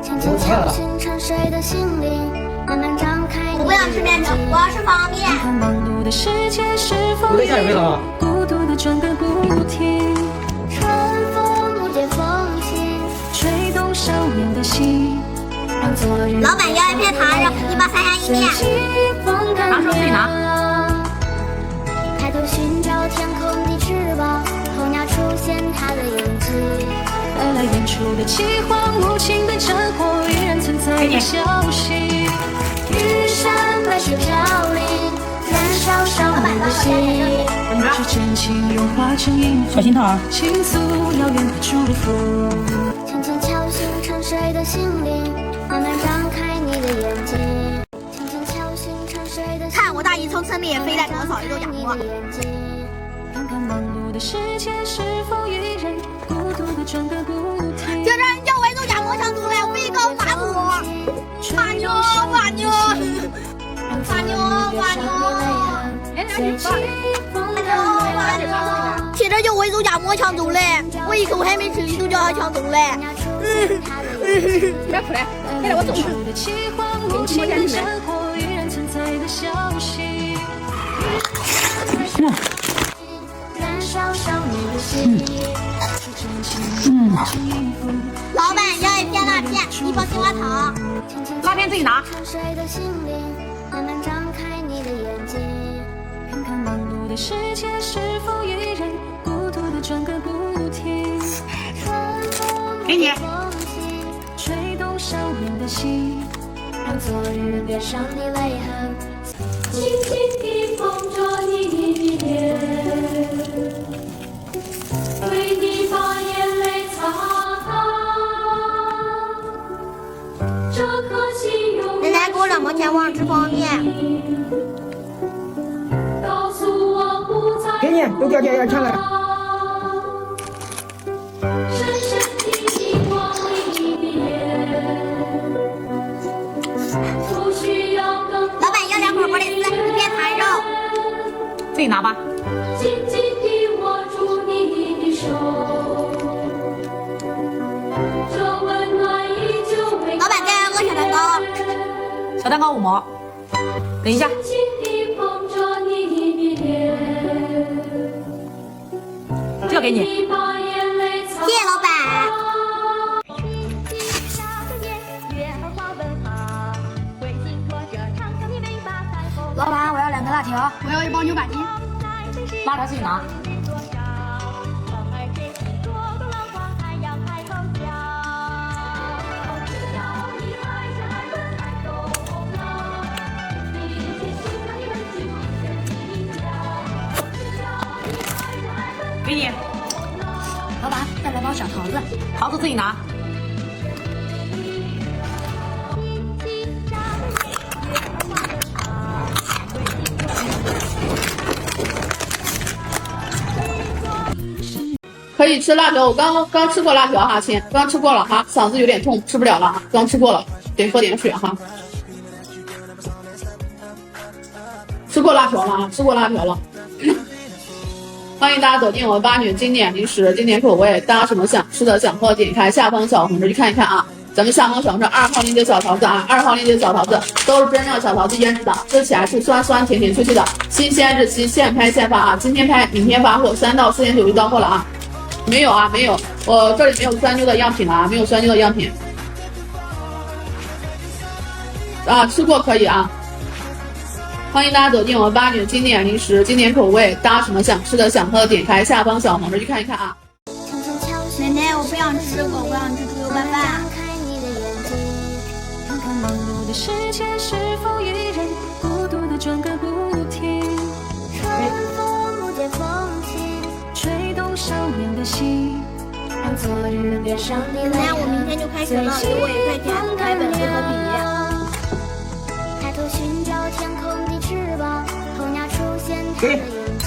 轻轻敲醒沉睡的心灵，慢慢张开。我不要吃面条，我要吃方便。有点下雨味道啊。孤独的转个不停，春风不解风情，吹动少年的心。老板要一片糖肉，你把3下意面。糖手自己拿。抬头寻找天空的翅膀，候鸟出现它的影迹。带来远处的饥荒，无情的战火，依然存在的消息。玉山白雪飘零，燃烧少年的心。是真情融化成音符，小心烫啊！倾诉遥远的祝福。轻轻敲醒沉睡的心灵，慢慢张开你的眼睛。轻轻敲醒沉睡的心灵。看我大姨从村里飞来多少肉夹馍。看看忙碌的世界是否一人孤独的转个不停。这人叫我肉夹馍想出来，飞高打我。马牛，马牛，马牛，马牛。现在就我肉夹馍抢走了，我一口还没吃，你就叫他抢走了。不要出来，现在我走。老板要一片辣片，一包青蛙糖。辣片自己拿。慢慢张开你的眼睛，看看忙碌的世界是否一人孤独的转个不停。给你。吹动少年的心，让昨日别伤的泪痕。轻轻地捧着你的脸，为你把眼泪擦干。这颗心永远。奶奶给我2毛钱，我想吃方便。告诉我不再。给你，都掉钱了。深深地遗忘你的脸，不需要更。老板要2口波丽斯，一片糖肉。自己拿吧。紧紧地握住你的手，这温暖依旧未。老板再来个小蛋糕。小蛋糕5毛。等一下。紧紧地捧着你的脸，这个给你。谢谢老板。老板，我要2个辣条，我要1包牛板筋。辣条自己拿。给你。老板，再来包小桃子，桃子自己拿。可以吃辣条，我刚吃过辣条哈，亲，刚吃过了哈，嗓子有点痛，吃不了了哈，刚吃过了，得喝点水哈。吃过辣条了啊，吃过辣条了。欢迎大家走进我们八女经典零食、经典口味，大家什么想吃的、想喝的，点开下方小红书去看一看啊。咱们下方小红书2号链接小桃子啊，2号链接小桃子都是真正小桃子腌制的，吃起来是酸酸甜甜脆脆的，新鲜日期现拍现发啊，今天拍，明天发货，3到4天就到货了啊。没有啊，没有，我这里没有酸妞的样品啊，没有酸妞的样品啊，吃过可以啊。欢迎大家走进我们八女经典零食、经典口味，大家什么想吃的、想喝的，点开下方小红书去看一看啊。奶奶，我不想吃这个，我想吃猪油拌饭。看看忙碌的世界是否一人孤独的转个不停。春风不解风情，吹动少年的心，让昨日别伤的泪痕。奶奶，我明天就开学了，给我1块钱买本子和笔。抬头寻找天空的翅膀，候鸟出现它的影子。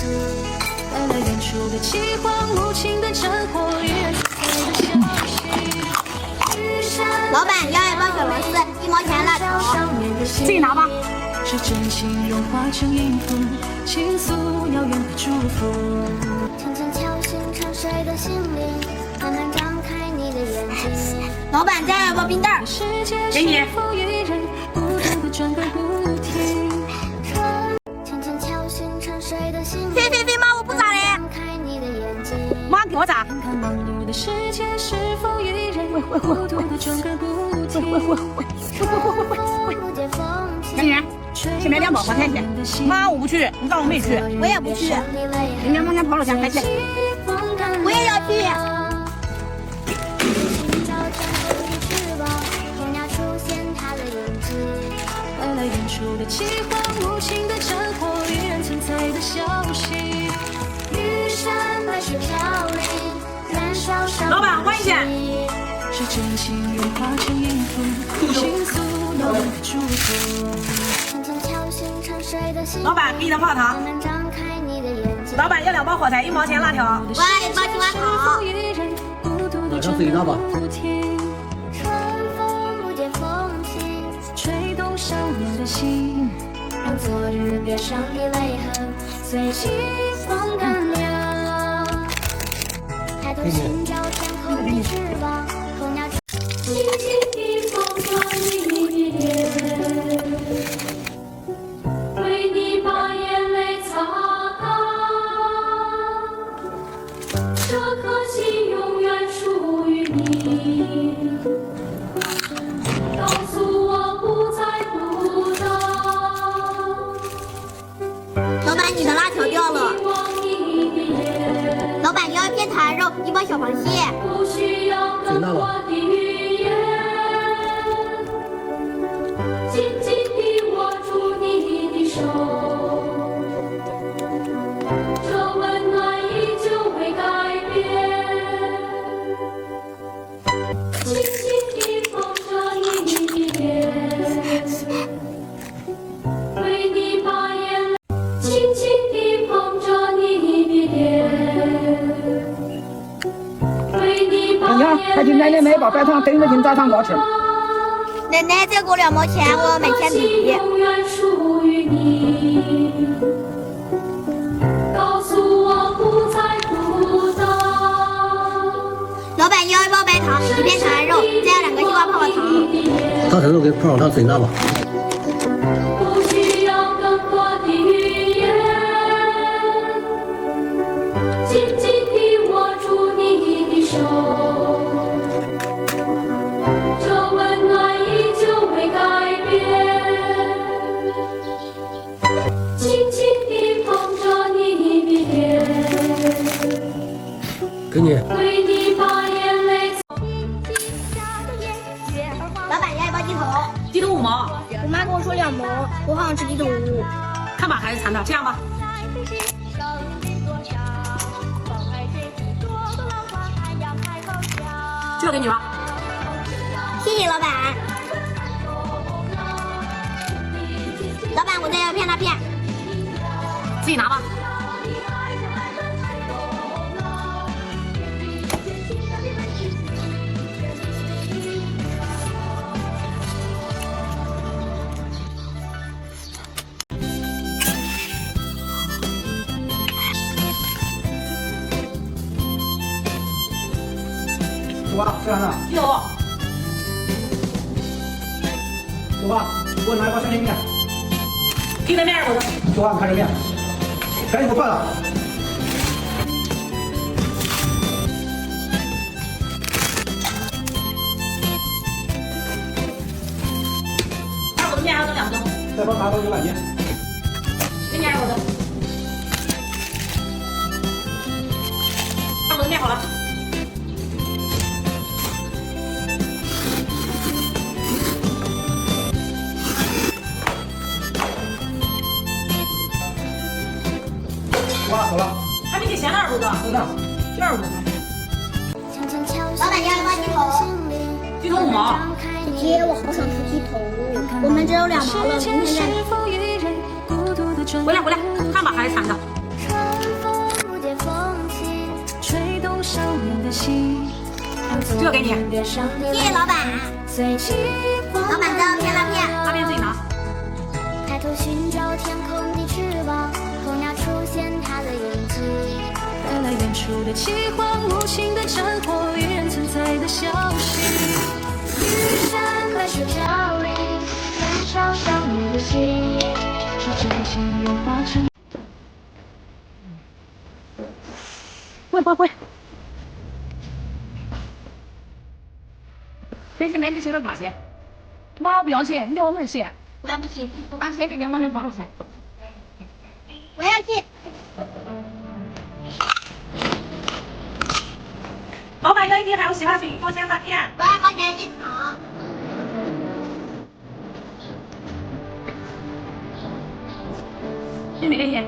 带来远处的饥荒，无情的战火，依然存在的消息。老板要1包小螺丝，1毛钱辣条。自己拿吧。是真情融化成音符，倾诉遥远的祝福。轻轻敲醒沉睡的心灵，慢慢张开你的眼睛。老板，再来包冰袋儿。给你。飞妈，我不咋嘞。妈，给我咋？美女，前面2包花菜去。妈，我不去，你让我妹去。我也不去。明天往前跑了先开去。我也要去。老板，换一件。老板，给你的泡汤。老板要2包火柴，1毛钱辣条。我要1包青蛙好。马上自己拿吧。让昨日别伤的泪痕随季风干流。抬头寻找天空的翅膀，候鸟轻轻地碰撞你的脸，为你把眼泪擦干。这颗心永远属于你。告诉我不再孤单。老板，你的辣条掉了。老板，要1片坛肉，1包小螃蟹。自己拿吧。紧紧地握住你的手，这温暖依旧未改变。轻轻地碰着你的脸，为你把眼泪。轻轻地碰着你的脸，为你把眼泪。他今天的那包白糖等着进早餐给我吃。奶奶，再给我2毛钱，我要买铅笔。永远属于你。告诉我不再孤单。老板，要1包白糖，1片坛肉，再要2个西瓜泡泡糖。大腿肉给泡上糖，自己拿吧。不需要更多的语言，紧紧地握住你的手，这温暖依旧未改变。轻轻地碰着你的脸，给你。为你把眼泪。老板，要1包鸡头。鸡头5毛。我妈跟我说2毛，我好想吃鸡头。看吧，还是馋的，这样吧。这个给你吧。谢谢老板。老板，我再要1片辣片。自己拿吧。走吧，吃完了。有。走吧，给我拿1包酸甜面。皮的面我的。走吧，看着面。赶紧给我饭了。我的面还要等2分钟。再帮拿包牛板筋。给你2我的。我的面好了。走了。还没给钱呢，二狗子。就这样。就2毛。老板，要1包鸡头。鸡头5毛。姐姐，我好想吃鸡头。我们只有2毛了，明天再买。回来回来，看吧，还是馋的。这个给你。谢谢老板。老板，再要1片辣片。辣片自己拿。抬头寻找天空的翅膀，候鸟出现它的影子。原来远处的饥荒，无情的战火，依然存在的消息。玉山白雪飘零，燃烧少年的心，是真情融化成。喂，这个你写了哪些？妈不要写，你给我们写。我不去，把谁给妈们放下？我要去。老板，有一天还有喜欢谁？多钱3天？我要好点去炒。是哪个钱？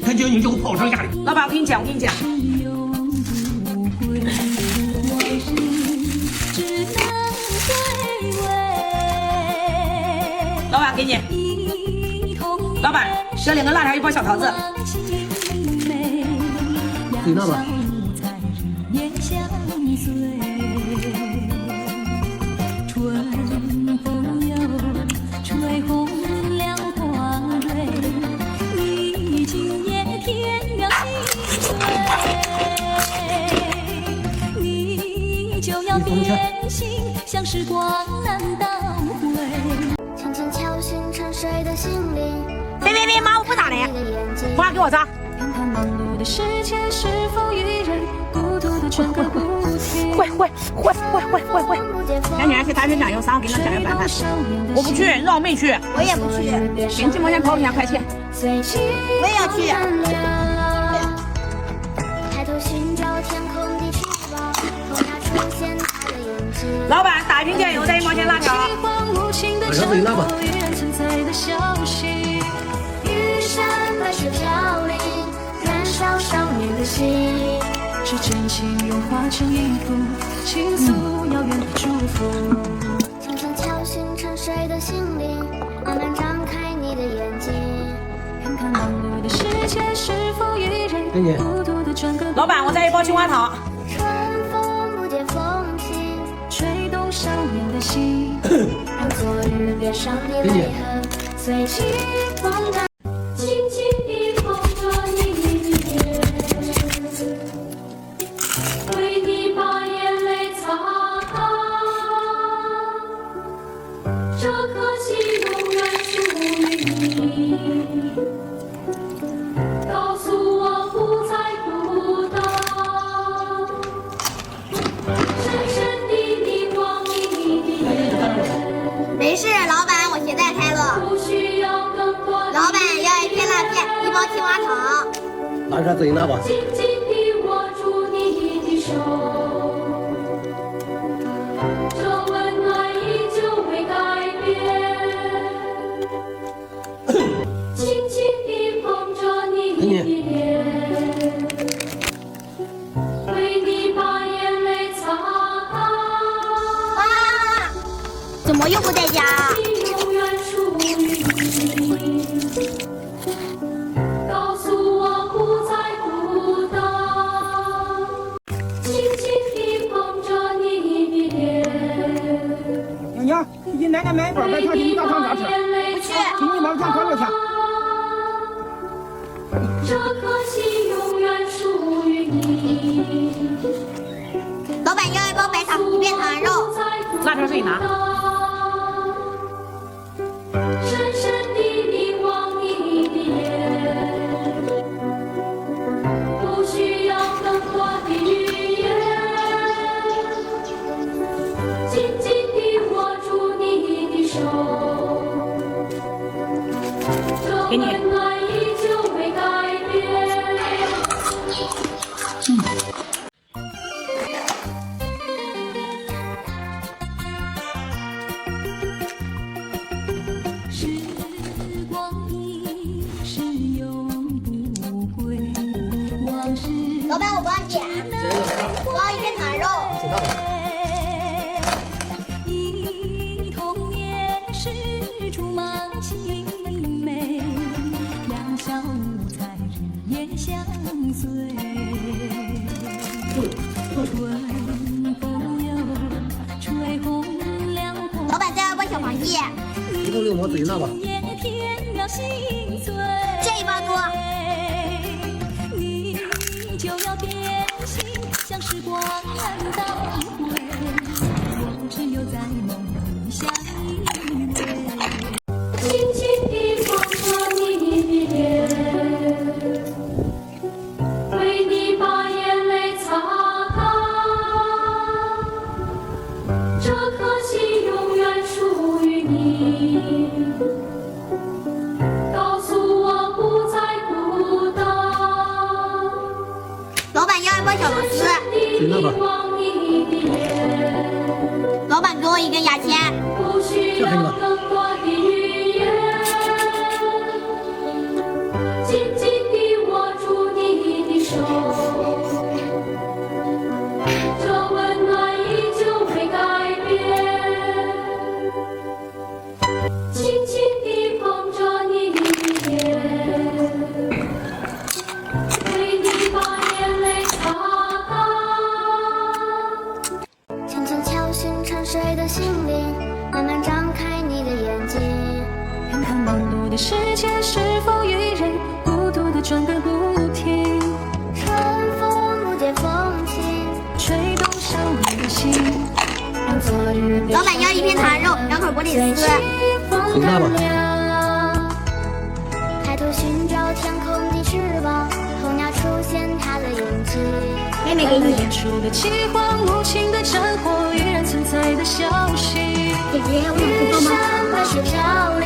看见你就跑上家里。老板，我跟你讲，老板给你。老板，这2个辣条1包小桃子。自己拿吧。像时光难倒回，轻轻敲醒沉睡的心灵。别，妈，我不打了，妈给我扎。看看忙碌的世界是否一人孤独的喘个不停。会。赶紧去打瓶酱油，3我给你酱油拌饭。我不去，让我妹去。我也不去。给你鸡毛钱跑2块钱。我也要去。抬头寻找天空的翅膀，后那出现他的眼睛。老板，打一瓶酱油，再1毛钱辣条。晚上自己拿吧。玉山白雪飘零，燃烧少年的心，是真情融化成一幅倾诉遥远的祝福。轻轻敲醒沉睡的心灵，慢慢张开你的眼睛，看看忙碌的世界是否一人孤独的转个。老板，我再1包青花糖。春风不解风情，吹动少年的心，让昨日脸上的泪痕随季风干。轻轻地捧着你的脸，为你把眼泪擦干，这颗心永远属于你。告诉我不再孤单，深深地凝望你的眼。没事，老板，我携带开了。不需要更多。老板要1片辣片，1包青花糖。拿出来自己拿吧。紧紧地握住你的手，这温暖依旧未改变。轻轻地捧着你的脸，为你把眼泪擦干。啊！怎么又不在家？永远属于你。告诉我不再孤单，轻轻地捧着你的脸。娘，你给奶奶买一包白糖心大肠咋吃？不去。给你买2块6钱。这颗心永远属于你。老板要1包白糖1片糖肉。辣条自己拿。深深地凝望你的眼，不需要更多的语言，紧紧地握住你的手，这温暖依旧未改变。时光一逝永不回，往事老板，我帮你点，我要1片糖肉。忆童年时竹马青梅，两小无猜日夜相随。春风又吹红黄叶。一共6毛，自己拿吧。这一包多。轻轻地碰着你的脸，为你把眼泪擦干。这颗心永远属于你，告诉我不再孤单。老板要一包小螺丝。自己拿吧。老板给我一根牙签。这给你吧。紧紧地握住你的手，这温暖依旧没改变。轻轻地碰着你的脸，为你把眼泪擦干。轻轻敲醒沉睡的心灵，慢慢张开你的眼睛，看看忙碌的世界是否依然孤独的转个不停。春风不解风情，吹动少年的心，让昨日老板要一片塔肉，2口玻璃丝。风干了，抬头寻找天空的翅膀，候鸟出现它的影迹。妹妹给你。演出的饥荒，无情的战火，依然存在的消息。姐姐，我想吃棒棒糖。百事飘零，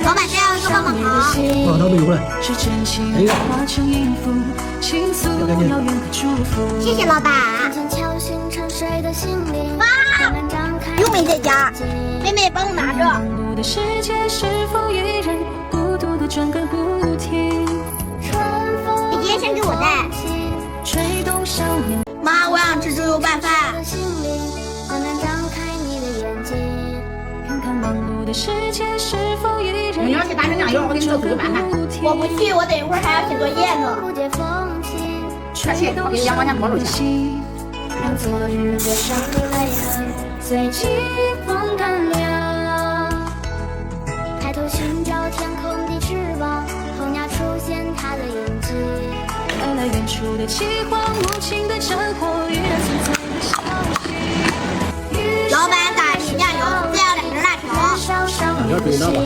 老板再要一个棒棒糖。棒棒糖没有了。是真情化成音符，倾诉遥远的祝福。谢谢老板。轻轻敲醒沉睡的心灵，哇，慢慢张开又没在家。妹妹帮我拿着。忙碌的世界是否依然孤独的转个不停？春风姐姐先给我带。吹动少年。妈，我想吃猪油拌饭。的心灵，慢慢张开你的眼睛。看看忙碌的世界是否依然。你要去打成酱油，我给你做猪油拌饭。我不去，我等一会儿还要写作业呢。不解风情，快去，我给你2毛钱包出去。让昨日的伤的泪痕随季风干了。抬头寻找天空的翅膀，候鸟出现它的影迹。带来远处的饥荒，无情的战火，依然存在的消息。老板打一酱油，再要2根辣条。烧烧你2条自己拿吧。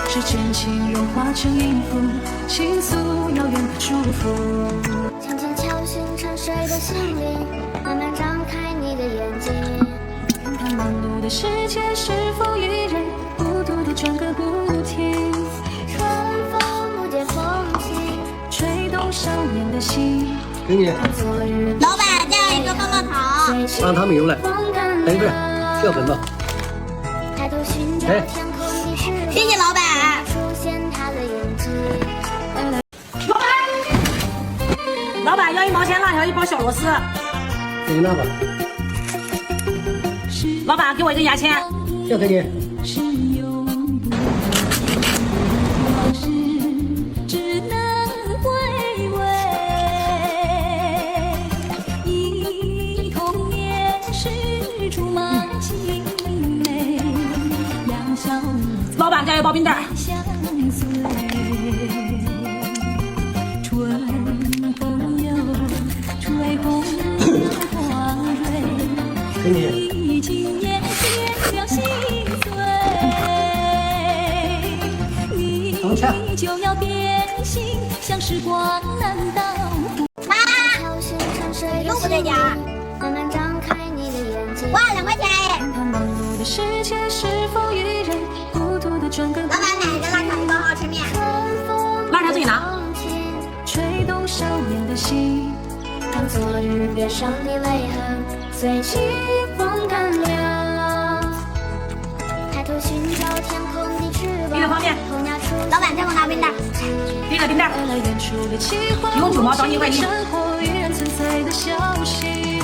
是真情融化成音符，倾诉遥远的祝福。轻轻敲醒沉睡的心灵，慢慢张开你的眼睛。看看忙碌的世界是否依然孤独的转个不停。春风不解风情，吹动少年的心。给你。昨日老板再要一个棒棒糖。棒棒糖没有了。等一会儿，小本子。抬头寻找天空的翅膀，谢谢老板。出现它的影迹。老板要1毛钱辣条，1包小螺丝。自己拿吧。老板给我一根牙签。这给你。只能回味，忆童年时竹马青梅，两小无老板再要1包冰袋。相随，春风又吹红花蕊，给你。已经也变了心碎，你就要变心，像时光难倒。妈，敲醒沉睡的又不在家。慢慢张开你的眼睛。哇，2块钱。看看忙碌的世界是否依然孤独的转个不停。老板买一个辣条，1包好吃面。辣条自己拿。吹动少年的心，让昨日脸上的泪痕随季风干了。抬头寻找天空的翅膀，冰的方便。老板再给我拿冰袋。第一个冰袋。用9毛找你1块1。依然存在的消息。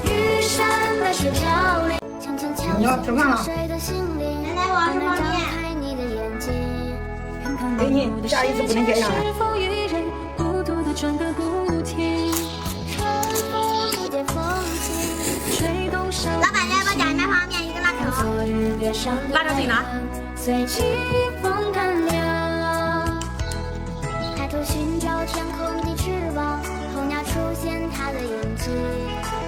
玉山百事飘零，轻轻敲醒沉睡的心灵。奶奶，我要吃泡面。开你的眼睛。给你，下一次不能这样了。孤独的转个不停。春风不解风情，吹动少老板要1包假面泡面，1个辣条。辣椒自己拿。随季风干凉，抬头寻找天空的翅膀，候鸟出现它的影子。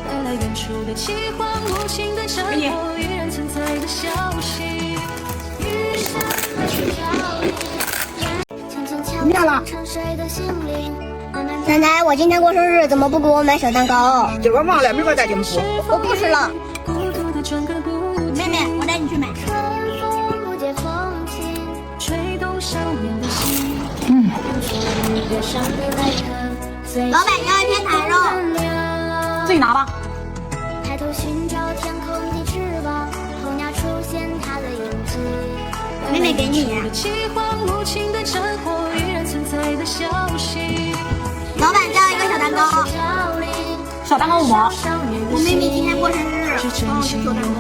带来远处的饥荒，无情的战火，依然存在的消息。雨伞和水飘零，轻轻敲醒沉睡的心灵。奶奶，我今天过生日，怎么不给我买小蛋糕？今儿忘了，明儿再给你付。我不吃了。孤独的转个不停，妹妹，我带你去买。春风不解风情，吹动少年的心。昨日月上的泪痕。老板要一片坛肉，自己拿吧。抬头寻找天空的翅膀，候鸟出现它的影子。妹妹给你。饥荒无情的战火，依然存在的消息。老板再要一个小蛋糕。小蛋糕5毛。我妹妹今天过生日，帮我去做蛋糕。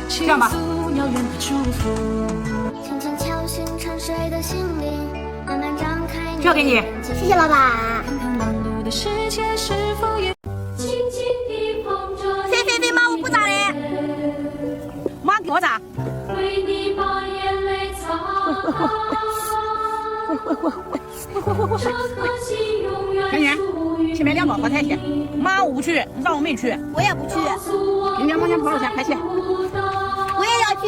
这样吧。轻轻敲醒沉睡的心灵，慢慢张开。这给你。谢谢老板。飞妈，我不打嘞。妈给我打。甜甜，前面2包火柴去。妈我不去，让我妹去。我也不去。明天往前跑了去，快去。我也要去。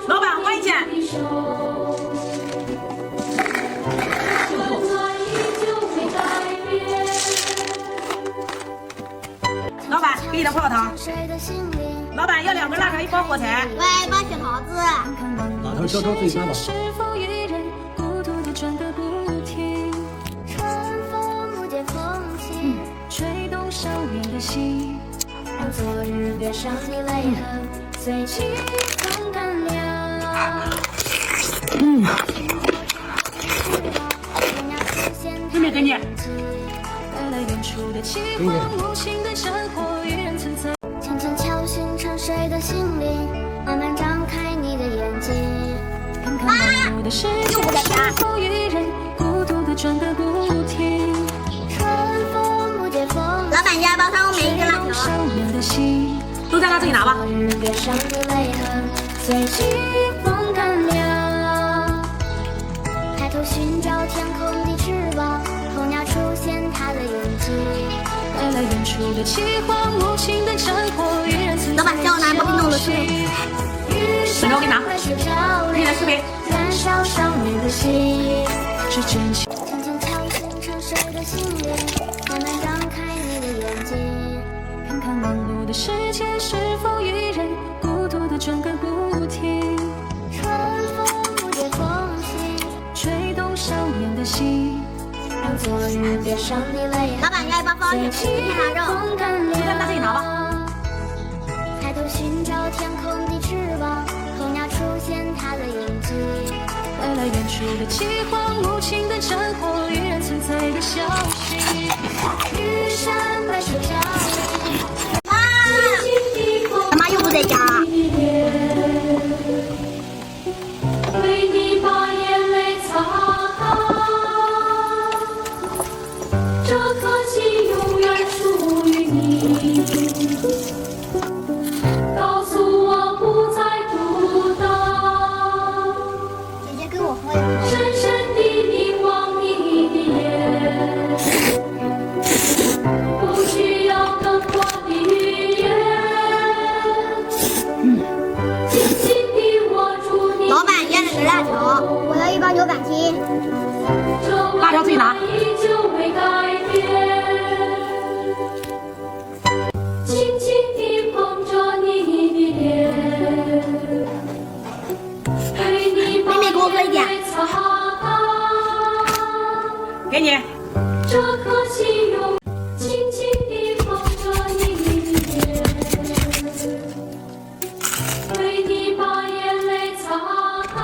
老板，换一件。老板，给你的泡泡糖。老板要2根辣条，1包火柴。我要1包雪桃子。辣条小条自己拿吧。春风不解风情，吹动少年的心，让昨日月上的泪痕随季风干凉。妹妹给你。带来远处的饥荒，无情的战火，依然存在。轻轻敲醒沉睡的心灵，慢慢张开你的眼睛。看看忙碌的世界，是否依然孤独的转个不停。春风不解风，老板家包上我每一个辣条。少年的心，都在那自己拿吧。昨日月上的泪痕随季风干凉。抬头寻找天空的翅膀，候鸟出现它的影子。带来远处的饥荒，无情的战火，依然存在。老板叫我拿包给弄的是。水牛给你拿。给你的视频。燃烧少年的心，是真情。轻轻敲醒沉睡的心灵，慢慢张开你的眼睛。看看忙碌的世界，是否依然孤独的转个不停。春风不解风情，吹动少年的心，让昨日月上的泪痕。老板要1包包雪，1片腊肉。就在那自己拿吧。抬头寻找天空的翅膀，候鸟出现它的影子。带来远处的饥荒，无情的战火，依然存在的消息。玉山白水飘零。他妈又不在家。为你把眼泪擦干，这颗心永远属于你。告诉我不再孤单，姐姐给我喝一口。深深地凝望你的眼，不需要更多的语言，紧紧地握住你。老板要2根辣条，我要1包牛板筋。辣条自己拿。依旧未改变，轻轻地捧着你的脸，为你把妹妹给我喝一点。擦干。给你。这颗心永轻轻地捧着你的脸，为你把眼泪擦干。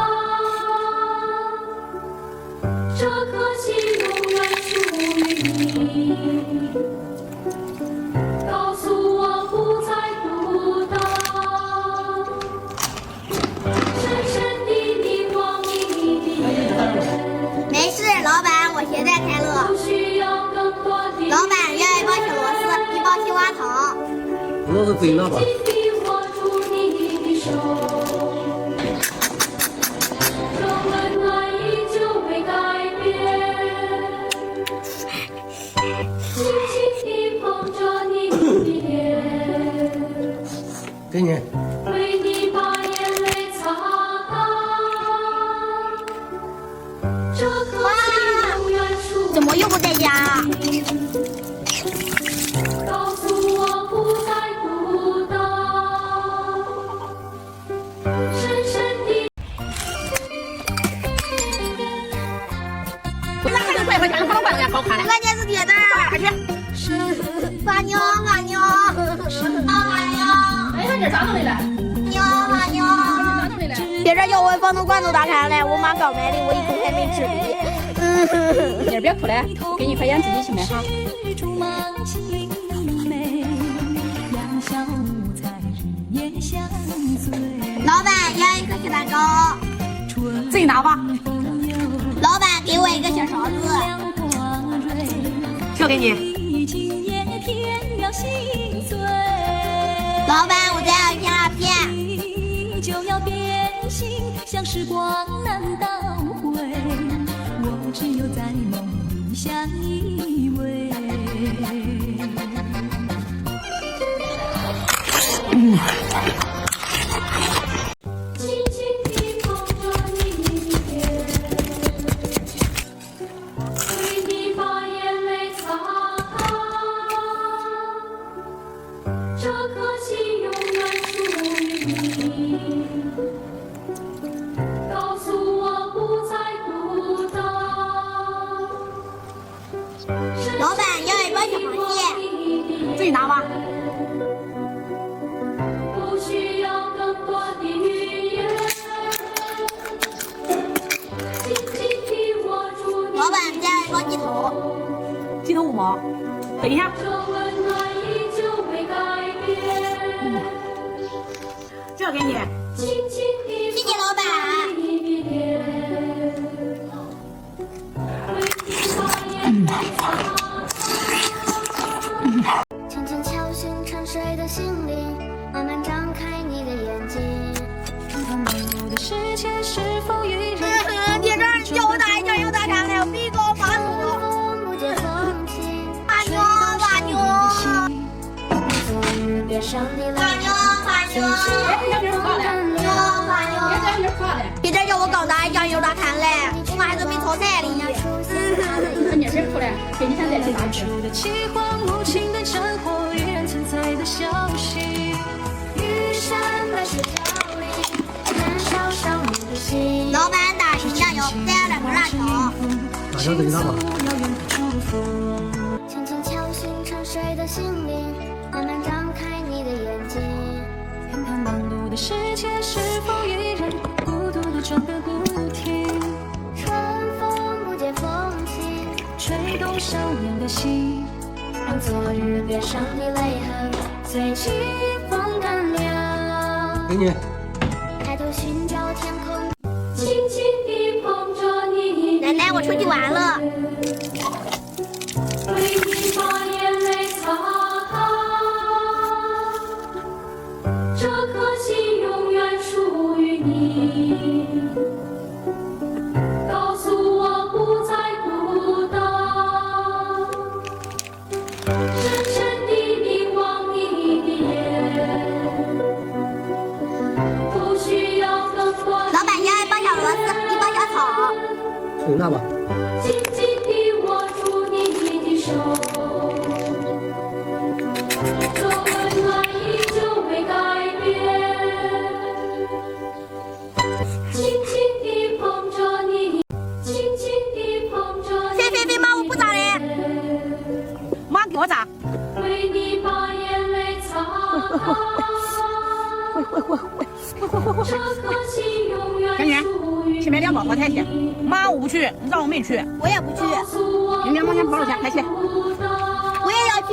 这颗心永远属于你。告诉我不再孤单，深道是真的吧？给你。怎么又不在家？关键是铁蛋儿，快去！马妞，马妞，马妞！哎，这咋弄的了？妞，马妞！别人叫我房东罐头打开了，我妈刚买的，我一口还没吃呢。你别哭了，给你1块钱自己去买哈。老板要一个小蛋糕，自己拿吧。老板给我一个小勺子，这给你。老板，我再要一片辣片。像时光难倒回，我只有在梦里相依偎。轻轻地捧着你的脸，为你把眼泪擦干，这颗心永远属于你。告诉我不再孤单。老板要一包小螃蟹，自己拿吧。不需要更多的语言，紧紧地握住你。老板再要一包鸡头，鸡头5毛，等一下。这温暖依旧未改变。这给你。轻轻地谢谢老板。轻轻敲醒沉睡的心灵，慢慢张开你的眼睛，看看忙碌的世界是否依然。铁蛋儿叫我打一酱油大肠来，我必给我发火。不见风景，马妞，马妞，昨日别伤你马妞，马妞，马妞。铁蛋儿叫我刚打一酱油大肠来，我们还准备炒菜哩。那你别哭了，给你现在去打吃。饥荒无情的战火依然存在的消息，玉山白雪飘零，燃烧少年的心。老板打一酱油，再要2根辣条。大家等一下吧。轻轻敲醒沉睡的心灵，慢慢张开你的眼睛，看看忙碌的世界是否依然孤独地转个不停。春风不解风情，吹动少年的心，让昨日别伤的泪痕随季风干了。给你。抬头寻找天空，轻轻地捧着你。奶奶，我出去玩了。为你把眼泪擦干，这颗心永远属于你。告诉我不再孤单，深深地凝望你的眼，不需要更多的。老板要一包小螺丝，一包小草。收纳吧。紧紧地握住你的手，这温暖依旧未改变。轻轻地捧着你，轻轻地捧着你。别骂我不咋的。妈给我咋？为你把眼泪擦干。这颗心永远属于你。去买2包火柴去。妈，我不去，你让我妹去。我也不去。给2毛钱包了钱，快去。我也要去。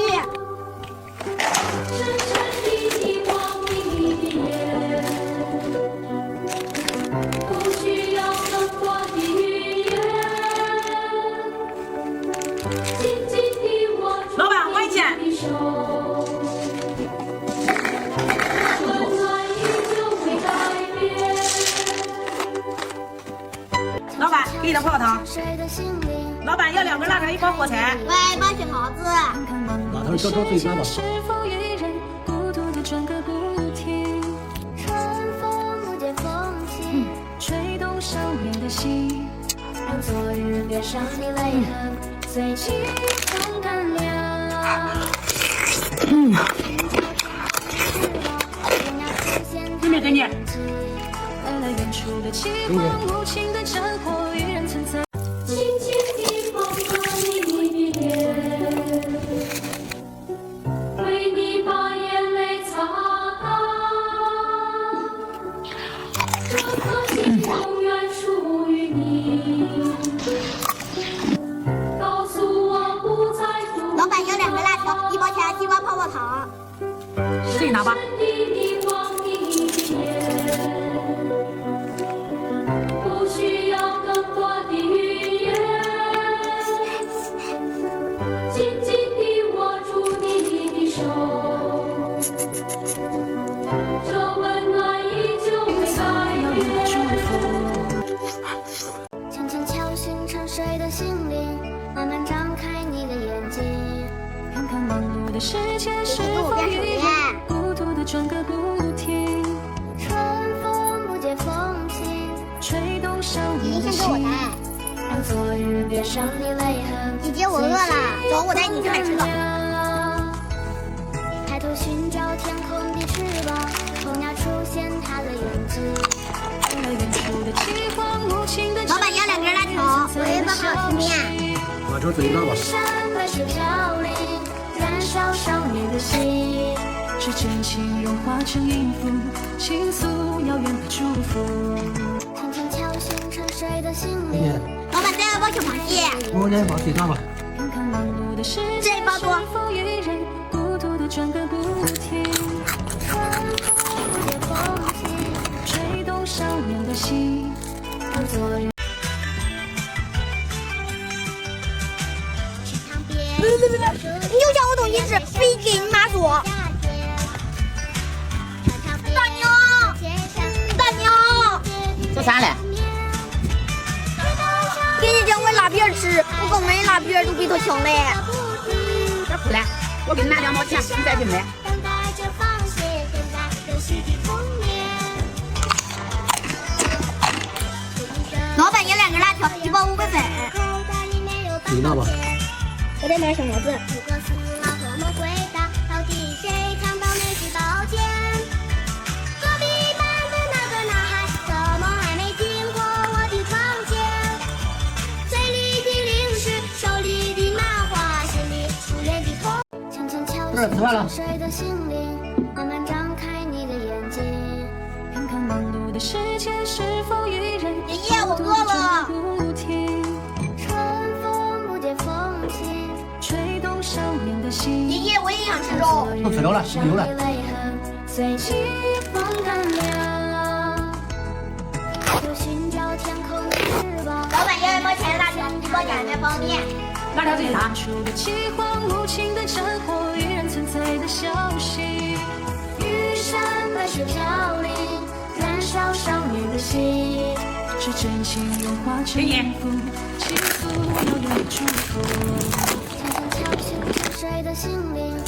深深地凝望你的眼，不需要更多的语言，紧紧地握住老板，我一钱。你的手。给你的泡汤。老板要2根辣条，1包火柴。喂，包雪桃子。把头交最大吧。吹动少年的心，让昨日别伤你泪痕，随清风干凉。给你给你。来了远处的饥荒，无情的战火，依然存在。轻轻地碰碰你的脸，为你把眼泪擦干。这颗心永远属于你。告诉我不再独。老板要2根辣条，1包钱，7包泡泡糖。自己拿吧。不需要更多的语言，紧紧地握住你的手，这温暖依旧会改变。轻轻敲醒沉睡的心灵，慢慢张开你的眼睛，看看忙碌的世界是否依然孤独地转个不停。春风不解风情，吹动少年的心，让昨日别伤你泪痕。姐姐，我饿了，走，我带你去买吃的。抬头寻找天空的翅膀，候鸟出现它的眼睛。老板要2根辣条，我要1包好吃面。把头最大吧。白水飘零，燃烧少年的心。是真情融化成音符，倾诉遥远的祝福。轻轻敲醒沉睡的心给你。老板再要1包小螃蟹。我这1包最大吧。看看忙碌的世界这1包多。是否依然孤独地转个不停。吹动少年的心，让昨日。你就叫我懂一只飞给你妈做。大娘，大娘，做啥嘞？给你叫我辣片吃，我刚买辣片都比他强嘞。别哭了，我给你拿2毛钱，你再去买。老板要2根辣条，1包500粉。最大吧。我得买小毛子。诸葛四郎多么伟大，到底谁尝到那支刀剑？隔壁班的那个男孩，怎么还没经过我的窗前？嘴里的零食，手里的漫画，心里熟练的痛。轻轻敲醒沉睡的心灵，慢慢张开你的眼睛，看看忙碌的世界是否依然爷爷，我饿了。不停。春风不解风情，吹动少年的心。爷爷，我也想吃肉。都吃了，吃油了。随清风干凉。就寻找天空的翅膀。老板要1包钱的辣条，1包2袋方便面。辣条自己拿。出的饥荒，无情的战火，依然存在的消息。玉山白水飘零，燃烧少年的心。是真情融化成音符，倾诉遥远的祝福。轻轻敲醒沉睡的心灵。